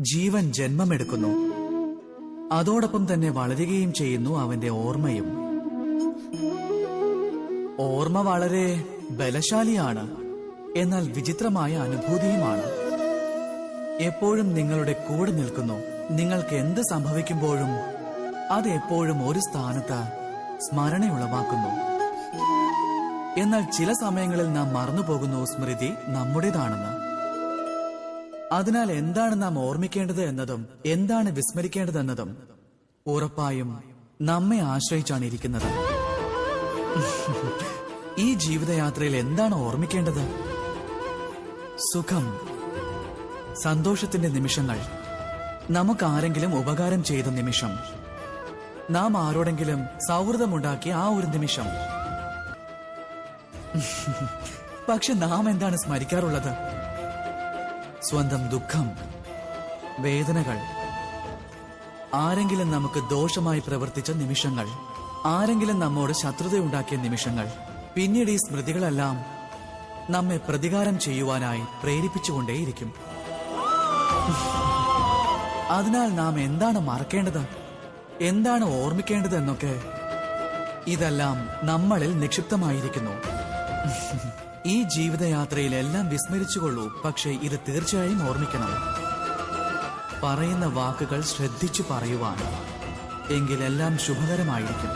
ജീവൻ ജന്മമെടുക്കുന്നു. അതോടൊപ്പം തന്നെ വളരുകയും ചെയ്യുന്നു അവന്റെ ഓർമ്മയും. ഓർമ്മ വളരെ ബലശാലിയാണ്, എന്നാൽ വിചിത്രമായ അനുഭൂതിയുമാണ്. എപ്പോഴും നിങ്ങളുടെ കൂടെ നിൽക്കുന്നു. നിങ്ങൾക്ക് എന്ത് സംഭവിക്കുമ്പോഴും അത് എപ്പോഴും ഒരു സ്ഥാനത്ത് സ്മരണയുളവാക്കുന്നു. എന്നാൽ ചില സമയങ്ങളിൽ നാം മറന്നുപോകുന്നു സ്മൃതി നമ്മുടേതാണെന്ന്. അതിനാൽ എന്താണ് നാം ഓർമ്മിക്കേണ്ടത് എന്നതും എന്താണ് വിസ്മരിക്കേണ്ടതെന്നതും ഉറപ്പായും നമ്മെ ആശ്രയിച്ചാണ് ഇരിക്കുന്നത്. ഈ ജീവിതയാത്രയിൽ എന്താണ് ഓർമ്മിക്കേണ്ടത്? സുഖം, സന്തോഷത്തിന്റെ നിമിഷങ്ങൾ, നമുക്ക് ആരെങ്കിലും ഉപകാരം ചെയ്ത നിമിഷം, നാം ആരോടെങ്കിലും സൗഹൃദമുണ്ടാക്കിയ ആ ഒരു നിമിഷം. പക്ഷെ നാം എന്താണ് സ്മരിക്കാറുള്ളത്? സ്വന്തം ദുഃഖം, വേദനകൾ, ആരെങ്കിലും നമുക്ക് ദോഷമായി പ്രവർത്തിച്ച നിമിഷങ്ങൾ, ആരെങ്കിലും നമ്മോട് ശത്രുതയുണ്ടാക്കിയ നിമിഷങ്ങൾ. പിന്നീട് ഈ സ്മൃതികളെല്ലാം നമ്മെ പ്രതികാരം ചെയ്യുവാനായി പ്രേരിപ്പിച്ചുകൊണ്ടേയിരിക്കും. അതിനാൽ നാം എന്താണ് മറക്കേണ്ടത്, എന്താണ് ഓർമ്മിക്കേണ്ടത് എന്നൊക്കെ ഇതെല്ലാം നമ്മളിൽ നിക്ഷിപ്തമായിരിക്കുന്നു. ഈ ജീവിതയാത്രയിൽ എല്ലാം വിസ്മരിച്ചുകൊള്ളൂ, പക്ഷേ ഇത് തീർച്ചയായും ഓർമ്മിക്കണം. പറയുന്ന വാക്കുകൾ ശ്രദ്ധിച്ചു പറയുവാൻ, എങ്കിലെല്ലാം ശുഭകരമായിരിക്കും.